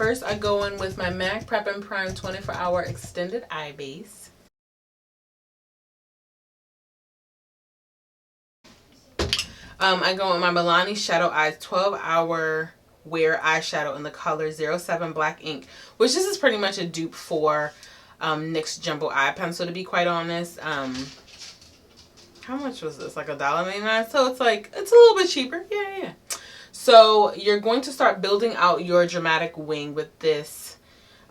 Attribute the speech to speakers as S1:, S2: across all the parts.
S1: first I go in with my MAC Prep and Prime 24-Hour Extended Eye Base. I go with my Milani Shadow Eyes 12-Hour Wear Eyeshadow in the color 07 Black Ink, which this is pretty much a dupe for NYX Jumbo Eye Pencil, to be quite honest. How much was this? Like $1.99. So it's like, it's a little bit cheaper. Yeah. So you're going to start building out your dramatic wing with this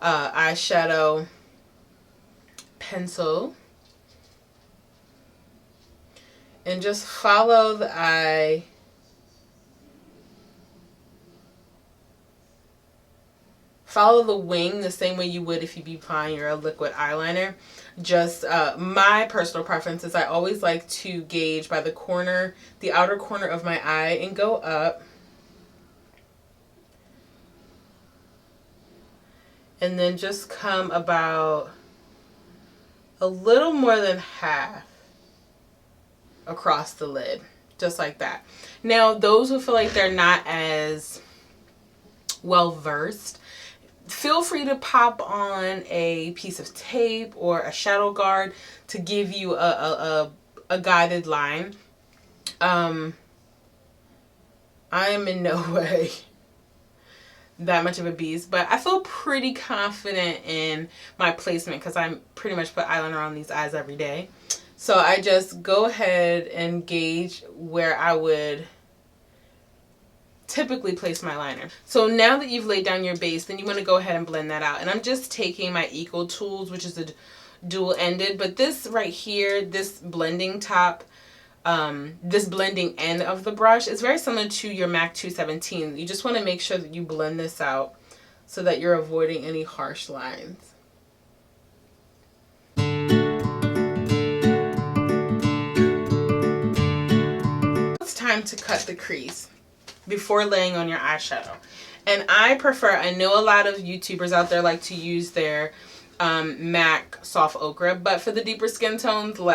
S1: eyeshadow pencil. And just follow the eye. Follow the wing the same way you would if you'd be applying your liquid eyeliner. Just my personal preference is I always like to gauge by the corner, the outer corner of my eye, and go up. And then just come about a little more than half across the lid, just like that. Now, those who feel like they're not as well versed, feel free to pop on a piece of tape or a shadow guard to give you a guided line. I am in no way that much of a beast, but I feel pretty confident in my placement because I pretty much put eyeliner on these eyes every day. So I just go ahead and gauge where I would typically place my liner. So now that you've laid down your base, then you want to go ahead and blend that out. And I'm just taking my Eco Tools, which is a dual-ended, but this right here, this blending top, this blending end of the brush is very similar to your MAC 217. You just want to make sure that you blend this out so that you're avoiding any harsh lines. It's time to cut the crease before laying on your eyeshadow. And I prefer, I know a lot of YouTubers out there like to use their MAC Soft Ochre, but for the deeper skin tones, who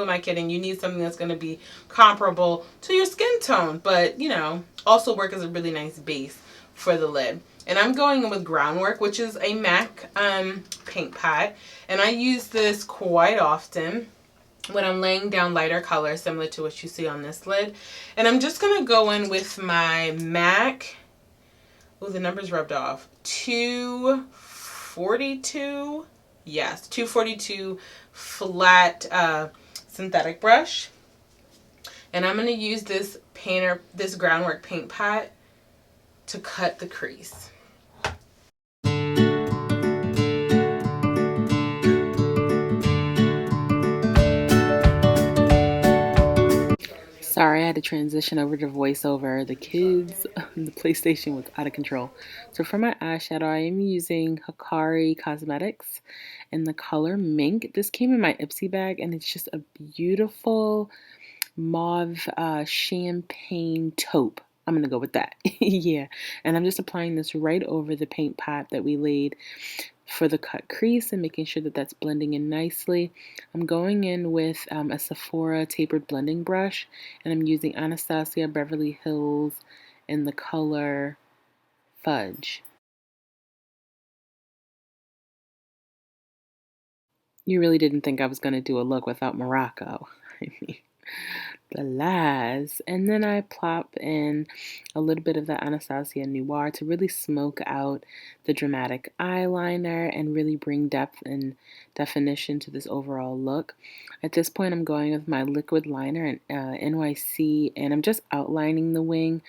S1: am I kidding? You need something that's going to be comparable to your skin tone, but, you know, also work as a really nice base for the lid. And I'm going in with Groundwork, which is a MAC paint pot. And I use this quite often when I'm laying down lighter color, similar to what you see on this lid. And I'm just going to go in with my MAC, oh, the number's rubbed off, 242, yes, 242 flat synthetic brush. And I'm going to use this Groundwork paint pot to cut the crease. Sorry, I had to transition over to voiceover. The kids, the PlayStation was out of control. So for my eyeshadow, I am using Hikari Cosmetics in the color Mink. This came in my Ipsy bag, and it's just a beautiful mauve champagne taupe. I'm going to go with that. Yeah. And I'm just applying this right over the paint pot that we laid for the cut crease and making sure that that's blending in nicely. I'm going in with a Sephora tapered blending brush, and I'm using Anastasia Beverly Hills in the color Fudge. You really didn't think I was going to do a look without Morocco. I mean, the lies. And then I plop in a little bit of the Anastasia Noir to really smoke out the dramatic eyeliner and really bring depth and definition to this overall look. At this point, I'm going with my liquid liner in NYC, and I'm just outlining the wing.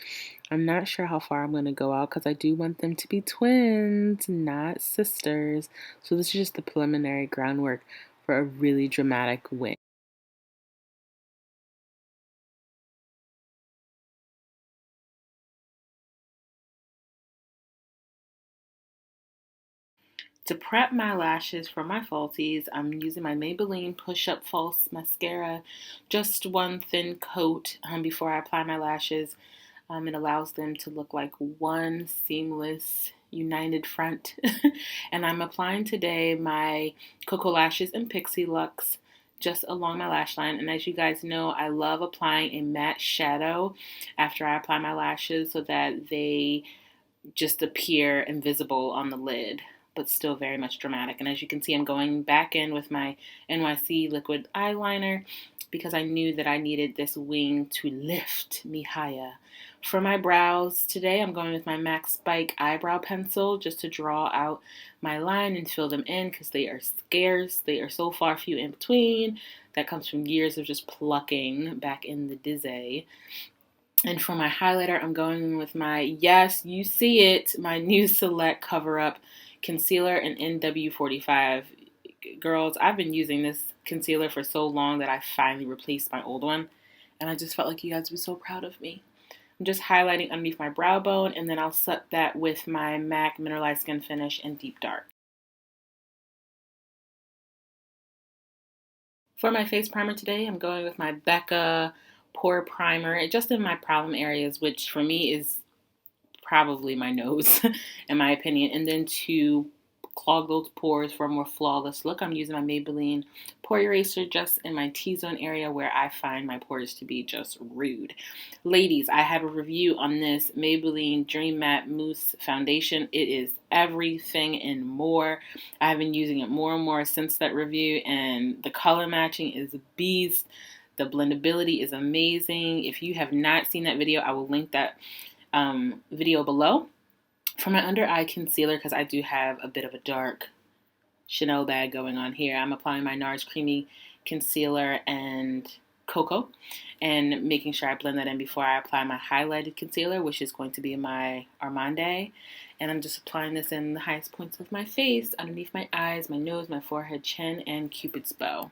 S1: I'm not sure how far I'm going to go out because I do want them to be twins, not sisters. So this is just the preliminary groundwork for a really dramatic wing. To prep my lashes for my falsies, I'm using my Maybeline Push-Up False Mascara. Just one thin coat before I apply my lashes. It allows them to look like one seamless, united front. And I'm applying today my Koko Lashes in Pixe Luxe just along my lash line. And as you guys know, I love applying a matte shadow after I apply my lashes so that they just appear invisible on the lid, but still very much dramatic. And as you can see, I'm going back in with my NYC liquid eyeliner because I knew that I needed this wing to lift me higher. For my brows today, I'm going with my MAC Spike eyebrow pencil just to draw out my line and fill them in because they are scarce. They are so far few in between. That comes from years of just plucking back in the dizzy. And for my highlighter, I'm going with my, yes, you see it, my new Select Cover Up Concealer in NW45. Girls, I've been using this concealer for so long that I finally replaced my old one. And I just felt like you guys would be so proud of me. I'm just highlighting underneath my brow bone, and then I'll set that with my MAC Mineralized Skin Finish in Deep Dark. For my face primer today, I'm going with my Becca Pore Primer, just in my problem areas, which for me is probably my nose, in my opinion. And then to clog those pores for a more flawless look, I'm using my Maybelline Pore Eraser just in my T-zone area where I find my pores to be just rude. Ladies, I have a review on this Maybelline Dream Matte Mousse Foundation. It is everything and more. I've been using it more and more since that review, and the color matching is a beast. The blendability is amazing. If you have not seen that video, I will link that video below. For my under eye concealer, because I do have a bit of a dark Chanel bag going on here, I'm applying my NARS Creamy Concealer and Koko and making sure I blend that in before I apply my highlighted concealer, which is going to be my Armande. And I'm just applying this in the highest points of my face, underneath my eyes, my nose, my forehead, chin, and Cupid's bow.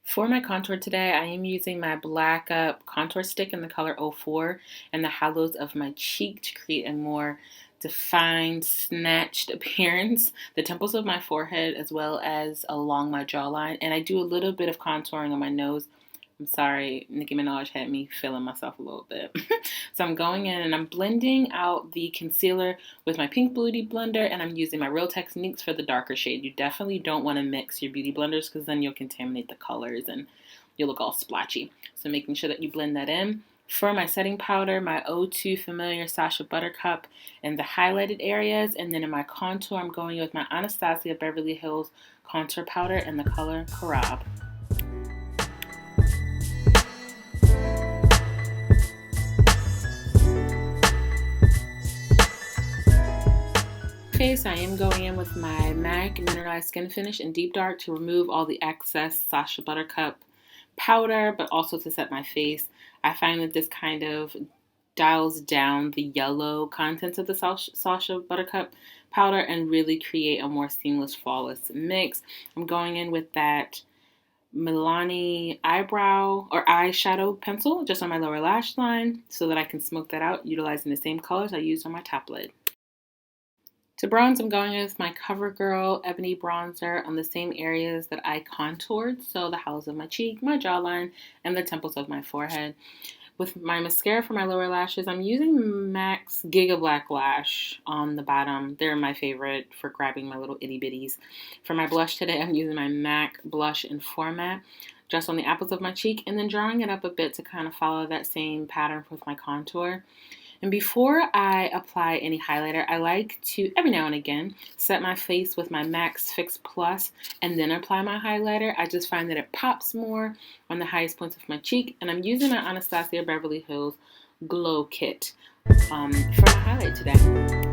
S1: For my contour today, I am using my Black Up contour stick in the color 04 and the hollows of my cheek to create a more defined, snatched appearance, the temples of my forehead as well as along my jawline. And I do a little bit of contouring on my nose. I'm sorry, Nicki Minaj had me feeling myself a little bit. So I'm going in and I'm blending out the concealer with my Pink Beauty blender, and I'm using my Real Techniques for the darker shade. You definitely don't want to mix your beauty blenders because then you'll contaminate the colors and you'll look all splotchy. So making sure that you blend that in. For my setting powder, my O2 Familiar Sascha Buttercup in the highlighted areas, and then in my contour, I'm going with my Anastasia Beverly Hills contour powder in the color Karab. Face, I am going in with my MAC Mineralized Skin Finish in Deep Dark to remove all the excess Sascha Buttercup powder, but also to set my face. I find that this kind of dials down the yellow contents of the Sascha Buttercup powder and really create a more seamless, flawless mix. I'm going in with that Milani eyebrow or eyeshadow pencil just on my lower lash line so that I can smoke that out utilizing the same colors I used on my top lid. To bronze, I'm going with my CoverGirl Ebony bronzer on the same areas that I contoured, so the hollows of my cheek, my jawline, and the temples of my forehead. With my mascara for my lower lashes, I'm using MAC's Giga Black Lash on the bottom. They're my favorite for grabbing my little itty bitties. For my blush today, I'm using my MAC Blush in Format just on the apples of my cheek and then drawing it up a bit to kind of follow that same pattern with my contour. And before I apply any highlighter, I like to, every now and again, set my face with my MAC Fix Plus and then apply my highlighter. I just find that it pops more on the highest points of my cheek. And I'm using my Anastasia Beverly Hills Glow Kit for my highlight today.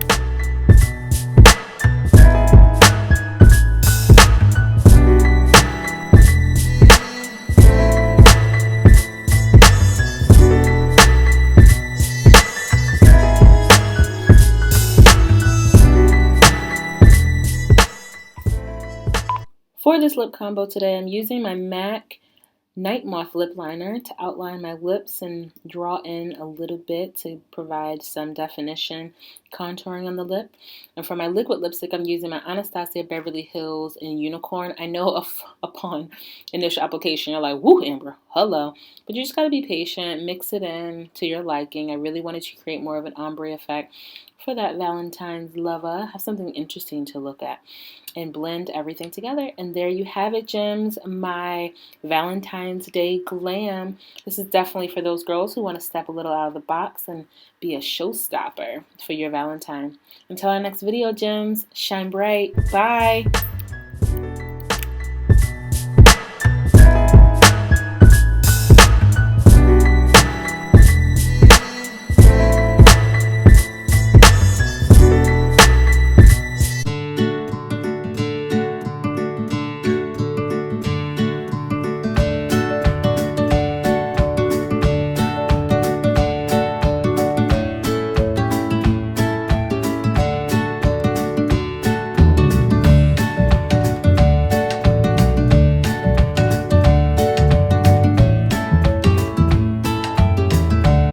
S1: For this lip combo today, I'm using my MAC Night Moth lip liner to outline my lips and draw in a little bit to provide some definition, contouring on the lip. And for my liquid lipstick, I'm using my Anastasia Beverly Hills in Unicorn. I know upon initial application, you're like, woo, Amber, hello. But you just got to be patient, mix it in to your liking. I really wanted to create more of an ombre effect for that Valentine's lover. Have something interesting to look at and blend everything together. And there you have it, gems, my Valentine's Day glam. This is definitely for those girls who want to step a little out of the box and be a showstopper for your Valentine. Until our next video, gems, shine bright. Bye.